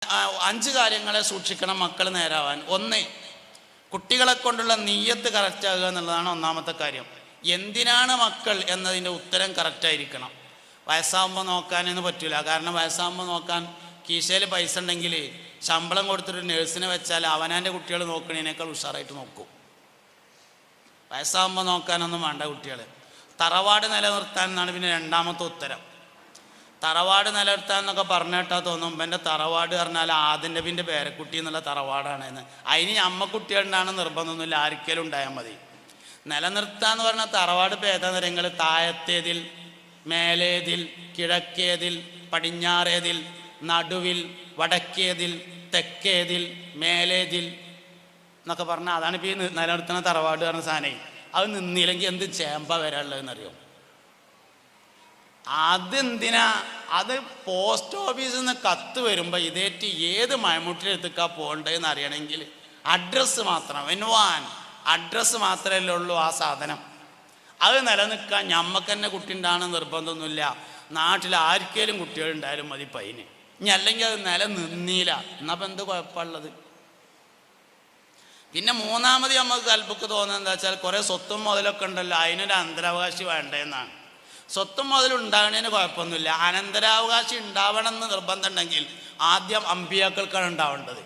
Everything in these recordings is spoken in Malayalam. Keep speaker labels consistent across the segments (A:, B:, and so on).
A: 5 കാര്യങ്ങളെ സൂക്ഷിക്കണം മക്കൾ നേരാവാൻ. 1, കുട്ടികളെ കൊണ്ടുള്ള നീയത്ത് കറക്റ്റാകുക എന്നുള്ളതാണ് ഒന്നാമത്തെ കാര്യം. എന്തിനാണ് മക്കൾ എന്നതിൻ്റെ ഉത്തരം കറക്റ്റായിരിക്കണം. വയസ്സാകുമ്പോൾ നോക്കാനൊന്നും പറ്റില്ല. കാരണം വയസ്സാകുമ്പോൾ നോക്കാൻ കീശയിൽ പൈസ ഉണ്ടെങ്കിൽ ശമ്പളം കൊടുത്തിട്ട് നേഴ്സിനെ വെച്ചാൽ അവനാൻ്റെ കുട്ടികൾ നോക്കണതിനേക്കാൾ ഉഷാറായിട്ട് നോക്കും. വയസ്സാകുമ്പോൾ നോക്കാനൊന്നും വേണ്ട കുട്ടികൾ. തറവാട് നിലനിർത്താൻ എന്നാണ് പിന്നെ രണ്ടാമത്തെ ഉത്തരം. തറവാട് നിലനിർത്താൻ എന്നൊക്കെ പറഞ്ഞിട്ടാൽ തോന്നും എൻ്റെ തറവാട് പറഞ്ഞാൽ ആദ്യം നബിൻ്റെ പേരക്കുട്ടി എന്നുള്ള തറവാടാണെന്ന്. അതിന് അമ്മക്കുട്ടികളുണ്ടാണ് നിർബന്ധമൊന്നുമില്ല, ആർക്കെങ്കിലും ഉണ്ടായാൽ മതി. നിലനിർത്താന്ന് പറഞ്ഞാൽ തറവാട് പേദ നിരങ്ങൾ താഴത്തേതിൽ, മേലേതിൽ, കിഴക്കേതിൽ, പടിഞ്ഞാറേതിൽ, നടുവിൽ, വടക്കേതിൽ, തെക്കേതിൽ, മേലേതിൽ എന്നൊക്കെ പറഞ്ഞാൽ അതാണ് ഇപ്പോൾ ഈ നിലനിർത്തുന്ന തറവാട് പറഞ്ഞ സാധനം. അത് നിന്നില്ലെങ്കിൽ എന്ത് ചേമ്പ വരാനുള്ളതെന്നറിയോ? അതെന്തിനാ? അത് പോസ്റ്റ് ഓഫീസിൽ നിന്ന് കത്ത് വരുമ്പോൾ ഇതേറ്റ് ഏത് മഴമുട്ടിലെടുത്തേക്കാ പോകേണ്ടതെന്ന് അറിയണമെങ്കിൽ അഡ്രസ്സ് മാത്രം, വെൻവാൻ അഡ്രസ്സ് മാത്രമല്ലേ ഉള്ളൂ ആ സാധനം. അത് നിലനിൽക്കാൻ ഞമ്മക്ക് തന്നെ കുട്ടി ഉണ്ടാകണം നിർബന്ധമൊന്നുമില്ല. നാട്ടിൽ ആർക്കേലും കുട്ടികളുണ്ടായാലും മതി പൈന്. ഇനി അല്ലെങ്കിൽ അത് നിലനിന്നില്ല എന്നപ്പം എന്ത് കുഴപ്പമുള്ളത്? പിന്നെ മൂന്നാമത് നമുക്ക് കൽബുക്ക് തോന്നുന്നത് എന്താ വെച്ചാൽ കുറേ സ്വത്തും മുതലൊക്കെ ഉണ്ടല്ലോ, അതിനൊരു അനന്തരാവകാശി വേണ്ടതെന്നാണ്. സ്വത്തും മുതലുണ്ടാകുന്നതിന് കുഴപ്പമൊന്നുമില്ല. അനന്തരാവകാശി ഉണ്ടാവണം എന്ന് നിർബന്ധം ഉണ്ടെങ്കിൽ ആദ്യം അമ്പിയാക്കൾക്കാണ് ഉണ്ടാവേണ്ടത്.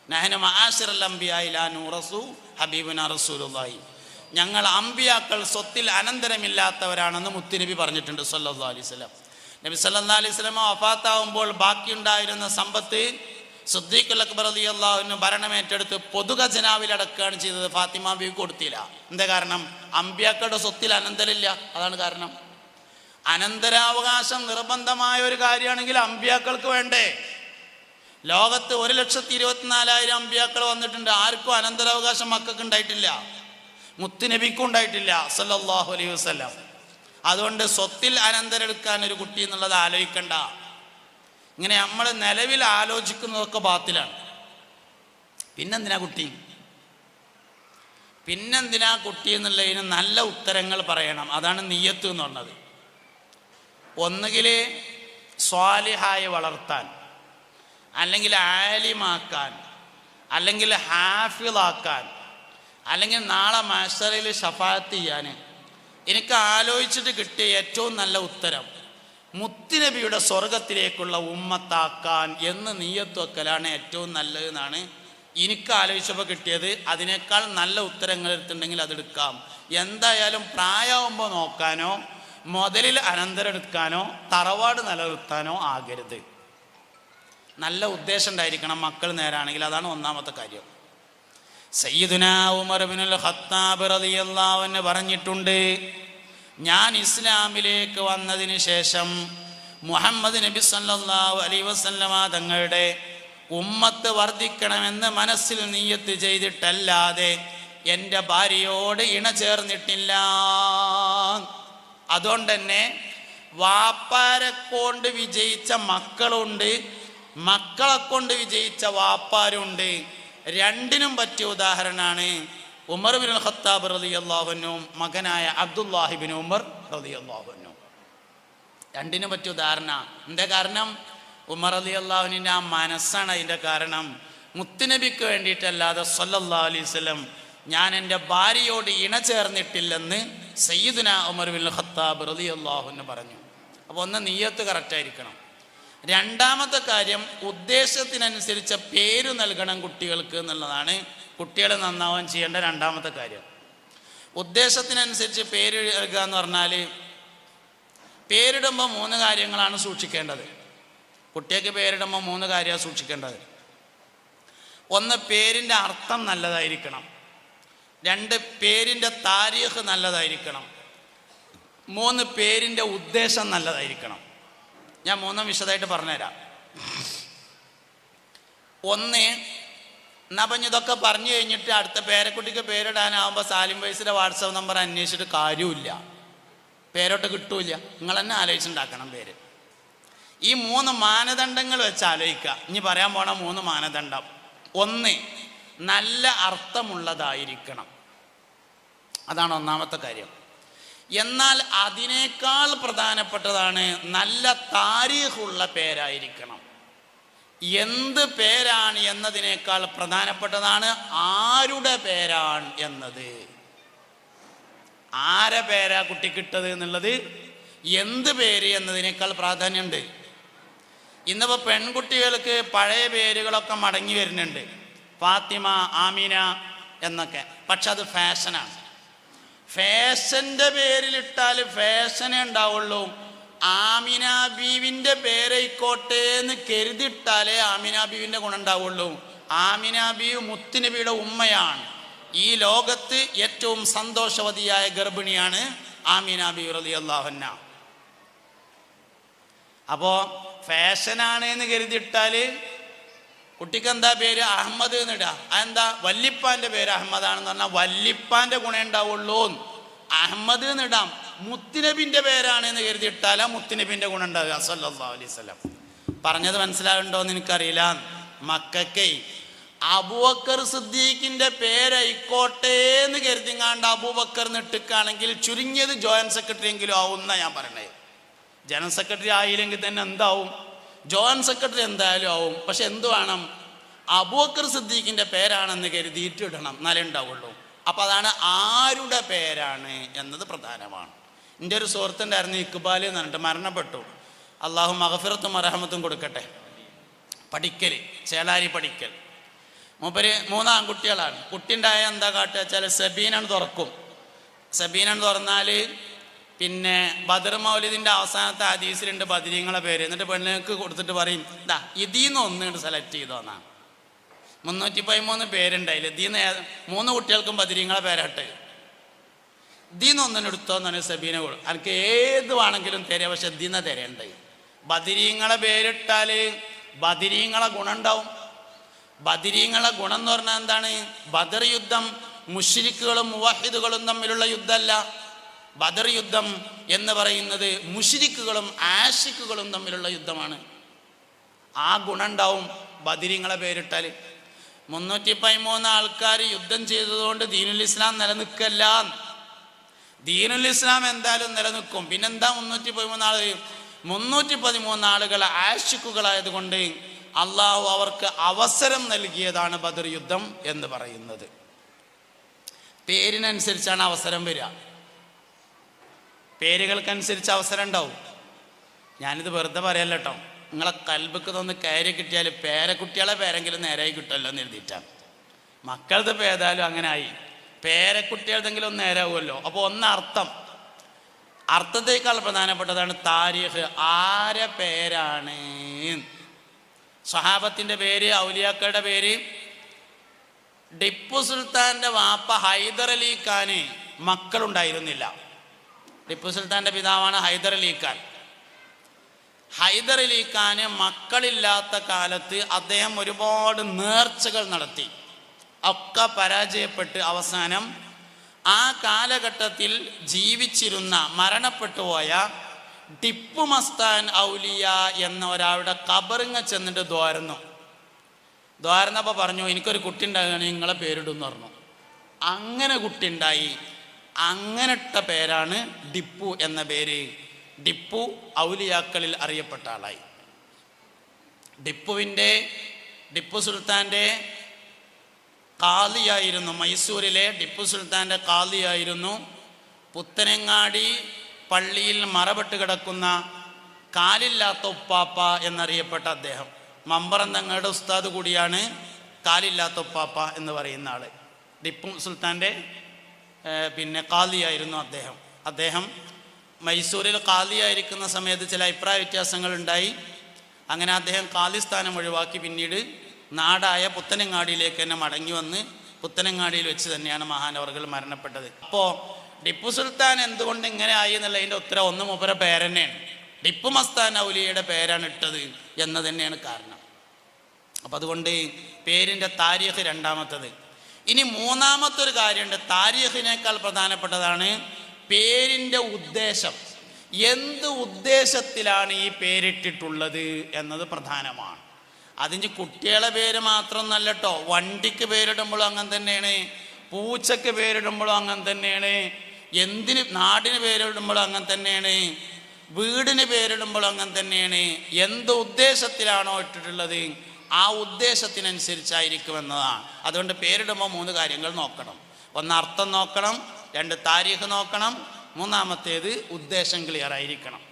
A: നഹ്നു മആശിറൽ അംബിയാ ലാ നൂറസു ഹബീബുനാ റസൂലുള്ളാഹി. ഞങ്ങൾ അമ്പിയാക്കൾ സ്വത്തിൽ അനന്തരമില്ലാത്തവരാണെന്ന് മുത്തുനബി പറഞ്ഞിട്ടുണ്ട് സല്ലല്ലാഹു അലൈഹി വസല്ലം. നബി സല്ലല്ലാഹു അലൈഹി വസല്ലം വഫാത്താവുമ്പോൾ ബാക്കിയുണ്ടായിരുന്ന സമ്പത്ത് സിദ്ദീഖുൽ അക്ബർ റളിയല്ലാഹു അൻഹു ഭരണമേറ്റെടുത്ത് പൊതുഖജനാവിൽ അടക്കുകയാണ് ചെയ്തത്. ഫാത്തിമ ബീവി കൊടുത്തില്ല. എന്താ കാരണം? അമ്പിയാക്കളുടെ സ്വത്തിൽ അനന്തരമില്ല, അതാണ് കാരണം. അനന്തരാവകാശം നിർബന്ധമായ ഒരു കാര്യമാണെങ്കിൽ അമ്പിയാക്കൾക്ക് വേണ്ടേ? ലോകത്ത് 1,24,000 അമ്പിയാക്കൾ വന്നിട്ടുണ്ട്. ആർക്കും അനന്തരാവകാശം മക്കൾക്ക് ഉണ്ടായിട്ടില്ല, മുത്തുനബിക്കും ഉണ്ടായിട്ടില്ല സല്ലല്ലാഹു അലൈഹി വസല്ലം. അതുകൊണ്ട് സ്വത്തിൽ അനന്തരെടുക്കാൻ ഒരു കുട്ടി എന്നുള്ളത് ആലോചിക്കണ്ട. ഇങ്ങനെ നമ്മൾ നിലവിൽ ആലോചിക്കുന്നതൊക്കെ ബാത്തിലാണ്. പിന്നെന്തിനാ കുട്ടി എന്നുള്ളതിന് നല്ല ഉത്തരങ്ങൾ പറയണം. അതാണ് നിയ്യത്ത് എന്ന് പറഞ്ഞത്. ഒന്നുകിൽ സ്വാലിഹായി വളർത്താൻ, അല്ലെങ്കിൽ ആലിമാക്കാൻ, അല്ലെങ്കിൽ ഹാഫിളാക്കാൻ, അല്ലെങ്കിൽ നാളെ മഹ്ശറിൽ ശഫാഅത്ത് ചെയ്യാൻ. എനിക്ക് ആലോചിച്ചിട്ട് കിട്ടിയ ഏറ്റവും നല്ല ഉത്തരം മുത്തുനബിയുടെ സ്വർഗത്തിലേക്കുള്ള ഉമ്മത്താക്കാൻ എന്ന് നിയ്യത്ത് വെക്കലാണ് ഏറ്റവും നല്ലതെന്നാണ് എനിക്ക് ആലോചിച്ചപ്പോൾ കിട്ടിയത്. അതിനേക്കാൾ നല്ല ഉത്തരങ്ങൾ എടുത്തിട്ടുണ്ടെങ്കിൽ അതെടുക്കാം. എന്തായാലും പ്രായമാകുമ്പോൾ നോക്കാനോ മുതലിൽ അനന്തരം എടുക്കാനോ തറവാട് നിലനിർത്താനോ ആകരുത്. നല്ല ഉദ്ദേശം ഉണ്ടായിരിക്കണം മക്കൾ നേരാണെങ്കിൽ. അതാണ് ഒന്നാമത്തെ കാര്യം. സയ്യിദുനാ ഉമർ ഇബ്നുൽ ഖത്താബ് റളിയല്ലാഹു അൻഹു പറഞ്ഞിട്ടുണ്ട്, ഞാൻ ഇസ്ലാമിലേക്ക് വന്നതിന് ശേഷം മുഹമ്മദ് നബി സല്ലല്ലാഹു അലൈഹി വസല്ലമ തങ്ങളുടെ ഉമ്മത്ത് വർദ്ധിക്കണമെന്ന് മനസ്സിൽ നിയ്യത്ത് ചെയ്തിട്ടല്ലാതെ എൻ്റെ ഭാര്യയോട് ഇണ ചേർന്നിട്ടില്ല. അതുകൊണ്ട് തന്നെ വാപ്പാരെ കൊണ്ട് വിജയിച്ച മക്കളുണ്ട്, മക്കളെ കൊണ്ട് വിജയിച്ച വാപ്പാരുണ്ട്. രണ്ടിനും പറ്റിയ ഉദാഹരണമാണ് ഉമർ ഇബ്നുൽ ഖത്താബ് റളിയല്ലാഹു അൻഹു മകനായ അബ്ദുല്ലാഹി ഇബ്നു ഉമർ റളിയല്ലാഹു അൻഹു. രണ്ടിനും പറ്റിയ ഉദാഹരണ. എന്താ കാരണം? ഉമർ റളിയല്ലാഹു അൻഹുവിൻ്റെ ആ മനസ്സാണ് അതിൻ്റെ കാരണം. മുത്തുനബിക്ക് വേണ്ടിയിട്ടല്ലാതെ സല്ലല്ലാഹു അലൈഹി വസല്ലം ഞാൻ എൻ്റെ ഭാര്യയോട് ഇണ ചേർന്നിട്ടില്ലെന്ന് സയ്യിദുനാ ഉമർ ഇബ്നുൽ ഖത്താബ് റളിയല്ലാഹു അൻഹു പറഞ്ഞു. അപ്പോൾ ഒന്ന് നിയ്യത്ത് കറക്റ്റായിരിക്കണം. രണ്ടാമത്തെ കാര്യം ഉദ്ദേശത്തിനനുസരിച്ച പേര് നൽകണം കുട്ടികൾക്ക് എന്നുള്ളതാണ് കുട്ടികൾ നന്നാവാൻ ചെയ്യേണ്ട രണ്ടാമത്തെ കാര്യം. ഉദ്ദേശത്തിനനുസരിച്ച് പേര് നൽകുക എന്ന് പറഞ്ഞാൽ പേരിടുമ്പോൾ 3 കാര്യങ്ങളാണ് സൂക്ഷിക്കേണ്ടത്. കുട്ടികൾക്ക് പേരിടുമ്പോൾ 3 കാര്യമാണ് സൂക്ഷിക്കേണ്ടത്. 1, പേരിൻ്റെ അർത്ഥം നല്ലതായിരിക്കണം. 2, പേരിൻ്റെ താരീഖ് നല്ലതായിരിക്കണം. 3, പേരിൻ്റെ ഉദ്ദേശം നല്ലതായിരിക്കണം. ഞാൻ 3 വിശദമായിട്ട് പറഞ്ഞുതരാം. 1, എന്നാ അപ്പം ഇതൊക്കെ പറഞ്ഞു കഴിഞ്ഞിട്ട് അടുത്ത പേരക്കുട്ടിക്ക് പേരിടാനാവുമ്പോൾ സാലിം വൈസിയുടെ വാട്സപ്പ് നമ്പർ അന്വേഷിച്ചിട്ട് കാര്യമില്ല, പേരോട്ട് കിട്ടൂല. നിങ്ങൾ തന്നെ ആലോചിച്ചുണ്ടാക്കണം പേര്. ഈ 3 മാനദണ്ഡങ്ങൾ വെച്ച് ആലോചിക്കുക. ഇനി പറയാൻ പോണ 3 മാനദണ്ഡം. 1, നല്ല അർത്ഥമുള്ളതായിരിക്കണം. അതാണ് ഒന്നാമത്തെ കാര്യം. എന്നാൽ അതിനേക്കാൾ പ്രധാനപ്പെട്ടതാണ് നല്ല താരീഖുള്ള പേരായിരിക്കണം. എന്ത് പേരാണ് എന്നതിനേക്കാൾ പ്രധാനപ്പെട്ടതാണ് ആരുടെ പേരാണ് എന്നത്. ആരെ പേരാ കുട്ടിക്കിട്ടത് എന്നുള്ളത് എന്ത് പേര് എന്നതിനേക്കാൾ പ്രാധാന്യമുണ്ട്. ഇന്നിപ്പോൾ പെൺകുട്ടികൾക്ക് പഴയ പേരുകളൊക്കെ മടങ്ങി വരുന്നുണ്ട്, ഫാത്തിമ, ആമിന എന്നൊക്കെ. പക്ഷെ അത് ഫാഷനാണ്. ഫാഷൻ്റെ പേരിലിട്ടാൽ ഫാഷനേ ഉണ്ടാവുള്ളൂ. ആമിന ബീവിൻ്റെ പേരായിക്കോട്ടെ എന്ന് കരുതിയിട്ടാലേ ആമിന ബീവിൻ്റെ ഗുണം ഉണ്ടാവുള്ളൂ. ആമിന ബീവി മുത്തുനബിയുടെ ഉമ്മയാണ്. ഈ ലോകത്ത് ഏറ്റവും സന്തോഷവതിയായ ഗർഭിണിയാണ് ആമിന ബീവി റളിയല്ലാഹു അൻഹ. അപ്പോൾ ഫാഷനാണ് എന്ന് കരുതിയിട്ടാൽ കുട്ടിക്ക് എന്താ പേര് അഹമ്മദ് എന്നിടുക. അതെന്താ? വല്ലിപ്പാൻ്റെ പേര് അഹമ്മദാണെന്ന് പറഞ്ഞാൽ വല്ലിപ്പാൻ്റെ ഗുണം ഉണ്ടാവുള്ളൂ. അഹമ്മദ് എന്നിടാം. മുത്തുനബിൻ്റെ പേരാണ് എന്ന് കരുതിയിട്ടാലാ മുത്തുനബിൻ്റെ ഗുണം ഉണ്ടാവുക സല്ലല്ലാഹു അലൈഹി വസല്ലം. പറഞ്ഞത് മനസ്സിലാവുണ്ടോയെന്ന് എനിക്കറിയില്ല. മക്കൾക്ക് അബൂബക്കർ സിദ്ദീഖിൻ്റെ പേരായിക്കോട്ടെ എന്ന് കരുതിങ്ങാണ്ട് അബൂബക്കർ നിട്ടിക്കാണെങ്കിൽ ചുരുങ്ങിയത് ജോയിന്റ് സെക്രട്ടറി എങ്കിലും ആവുന്ന ഞാൻ പറയണേ. ജനറൽ സെക്രട്ടറി ആയില്ലെങ്കിൽ തന്നെ എന്താവും? ജോയിന്റ് സെക്രട്ടറി എന്തായാലും ആവും. പക്ഷെ എന്ത് വേണം? അബൂബക്കർ സിദ്ദീഖിൻ്റെ പേരാണെന്ന് കരുതിയിട്ട് ഇടണം, എന്നാലേ ഉണ്ടാവുള്ളൂ. അപ്പം അതാണ് ആരുടെ പേരാണ് എന്നത് പ്രധാനമാണ്. എൻ്റെ ഒരു സുഹൃത്തുണ്ടായിരുന്നു ഇക്ബാൽ എന്ന് പറഞ്ഞിട്ട്, മരണപ്പെട്ടു. അള്ളാഹു മഗ്ഫിറത്തും റഹ്മത്തും കൊടുക്കട്ടെ. പഠിക്കൽ, ചേളാരി പഠിക്കൽ. മൂപ്പര് 3 ആൺകുട്ടികളാണ്. കുട്ടി ഉണ്ടായ എന്താ കാട്ടുക വെച്ചാൽ സബീനാണ് തുറക്കും. സബീനാണ് തുറന്നാൽ പിന്നെ ബദർ മൗലിദിൻ്റെ അവസാനത്തെ ഹദീസിലുണ്ട് ബദരീങ്ങളെ പേര്. എന്നിട്ട് പെണ്ണുങ്ങൾക്ക് കൊടുത്തിട്ട് പറയും, ഇതാ ഇതിന്ന് ഒന്ന് സെലക്ട് ചെയ്തോന്നാണ്. 313 പേരുണ്ടായില്ല. ഇതിന്ന് 3 കുട്ടികൾക്കും ബദരീങ്ങളെ പേരാട്ട്. ഇതിന്ന് ഒന്നിനെടുത്തോന്നാണ് സബീന കൊടുക്കും. എനിക്ക് ഏത് വേണമെങ്കിലും തരാം, പക്ഷെ ഇതിന്ന തരേണ്ട. ബദരീങ്ങളെ പേരിട്ടാൽ ബദരീങ്ങളെ ഗുണം ഉണ്ടാവും. ബദരീങ്ങളെ ഗുണം എന്ന് പറഞ്ഞാൽ എന്താണ്? ബദർ യുദ്ധം മുശ്രിക്കുകളും മുവഹിദുകളും തമ്മിലുള്ള യുദ്ധമല്ല. ബദർ യുദ്ധം എന്ന് പറയുന്നത് മുശ്രിക്കുകളും ആശിക്കുകളും തമ്മിലുള്ള യുദ്ധമാണ്. ആ ഗുണം ഉണ്ടാവും ബദരീങ്ങളെ പേരിട്ടാൽ. 313 ആൾക്കാർ യുദ്ധം ചെയ്തതുകൊണ്ട് ദീനുൽ ഇസ്ലാം നിലനിൽക്കല്ല. ദീനുൽ ഇസ്ലാം എന്തായാലും നിലനിൽക്കും. പിന്നെന്താ 313 ആൾ? 313 ആളുകൾ ആശിക്കുകളായതുകൊണ്ട് അള്ളാഹു അവർക്ക് അവസരം നൽകിയതാണ് ബദർ യുദ്ധം എന്ന് പറയുന്നത്. പേരിനനുസരിച്ചാണ് അവസരം വരിക. പേരുകൾക്കനുസരിച്ച് അവസരം ഉണ്ടാവും. ഞാനിത് വെറുതെ പറയല്ല കേട്ടോ. നിങ്ങളെ കൽബക്ക് തോന്ന് കയറി കിട്ടിയാൽ പേരക്കുട്ടികളെ പേരെങ്കിലും നേരായി കിട്ടുമല്ലോ എന്ന് എഴുതിയിട്ടാണ്. മക്കളത് പേതാലും അങ്ങനെ ആയി, പേരക്കുട്ടികളെന്തെങ്കിലും ഒന്ന് നേരാവുമല്ലോ. അപ്പോൾ അർത്ഥത്തേക്കാൾ പ്രധാനപ്പെട്ടതാണ് താരീഖ്. ആരെ പേരാണ്? സ്വഹാബത്തിൻ്റെ പേര്, ഔലിയാക്കളുടെ പേര്. ടിപ്പു സുൽത്താൻ്റെ വാപ്പ ഹൈദർ അലി ഖാന് മക്കളുണ്ടായിരുന്നില്ല. ടിപ്പു സുൽത്താൻ്റെ പിതാവാണ് ഹൈദർ അലി ഖാൻ. ഹൈദർ അലി ഖാന് മക്കളില്ലാത്ത കാലത്ത് അദ്ദേഹം ഒരുപാട് നേർച്ചകൾ നടത്തി. ഒക്കെ പരാജയപ്പെട്ട് അവസാനം ആ കാലഘട്ടത്തിൽ ജീവിച്ചിരുന്ന മരണപ്പെട്ടു പോയ ടിപ്പു മസ്താൻ ഔലിയ എന്ന ഒരാളുടെ കബറിങ്ങ ചെന്നിട്ട് ദ്വാരന്നപ്പോൾ പറഞ്ഞു, എനിക്കൊരു കുട്ടി ഉണ്ടാകുകയാണ്, നിങ്ങളെ പേരിടുമെന്ന് പറഞ്ഞു. അങ്ങനെ കുട്ടി ഉണ്ടായി. അങ്ങനെ ഇട്ട പേരാണ് ടിപ്പു എന്ന പേര്. ടിപ്പു ഔലിയാക്കളിൽ അറിയപ്പെട്ട ആളായി. ടിപ്പു സുൽത്താൻ്റെ കാളിയായിരുന്നു. മൈസൂരിലെ ടിപ്പു സുൽത്താൻ്റെ കാളിയായിരുന്നു. പുത്തനങ്ങാടി പള്ളിയിൽ മറപെട്ട് കിടക്കുന്ന കാലില്ലാത്ത ഉപ്പാപ്പ എന്നറിയപ്പെട്ട അദ്ദേഹം. മമ്പറം തങ്ങളുടെ ഉസ്താദ് കൂടിയാണ് കാലില്ലാത്ത ഉപ്പാപ്പ എന്ന് പറയുന്ന ആൾ. ടിപ്പു സുൽത്താൻ്റെ കാളിയായിരുന്നു അദ്ദേഹം മൈസൂരിൽ കാളിയായിരിക്കുന്ന സമയത്ത് ചില അഭിപ്രായ വ്യത്യാസങ്ങളുണ്ടായി. അങ്ങനെ അദ്ദേഹം കാളി സ്ഥാനം ഒഴിവാക്കി പിന്നീട് നാടായ പുത്തനങ്ങാടിയിലേക്ക് തന്നെ മടങ്ങി വന്ന് പുത്തനങ്ങാടിയിൽ വെച്ച് തന്നെയാണ് മഹാനവർകൾ മരണപ്പെട്ടത്. അപ്പോൾ ടിപ്പു സുൽത്താൻ എന്തുകൊണ്ട് ഇങ്ങനെ ആയി എന്നുള്ളതിൻ്റെ ഉത്തരം ഒന്ന് മൂപ്പര പേരെന്നെയാണ്. ടിപ്പു മസ്താൻ ഔലിയയുടെ പേരാണ് ഇട്ടത് എന്ന് തന്നെയാണ് കാരണം. അപ്പം അതുകൊണ്ട് പേരിൻ്റെ താരീഖ് രണ്ടാമത്തത്. ഇനി മൂന്നാമത്തെ ഒരു കാര്യമുണ്ട്. താരീഖിനേക്കാൾ പ്രധാനപ്പെട്ടതാണ് പേരിൻ്റെ ഉദ്ദേശം. എന്ത് ഉദ്ദേശത്തിലാണ് ഈ പേരിട്ടിട്ടുള്ളത് എന്നത് പ്രധാനമാണ്. അതിന് കുട്ടികളെ പേര് മാത്രമൊന്നല്ല കേട്ടോ. വണ്ടിക്ക് പേരിടുമ്പോഴും അങ്ങനെ തന്നെയാണ്, പൂച്ചക്ക് പേരിടുമ്പോഴും അങ്ങനെ തന്നെയാണ്, നാടിന് പേരിടുമ്പോഴും അങ്ങനെ തന്നെയാണ്, വീടിന് പേരിടുമ്പോഴും അങ്ങനെ തന്നെയാണ്. എന്ത് ഉദ്ദേശത്തിലാണോ ഇട്ടിട്ടുള്ളത് ആ ഉദ്ദേശത്തിനനുസരിച്ചായിരിക്കുമെന്നതാണ്. അതുകൊണ്ട് പേരിടുമ്പോൾ 3 കാര്യങ്ങൾ നോക്കണം. ഒന്ന് അർത്ഥം നോക്കണം, 2 താരീഖ് നോക്കണം, മൂന്നാമത്തേത് ഉദ്ദേശം ക്ലിയർ ആയിരിക്കണം.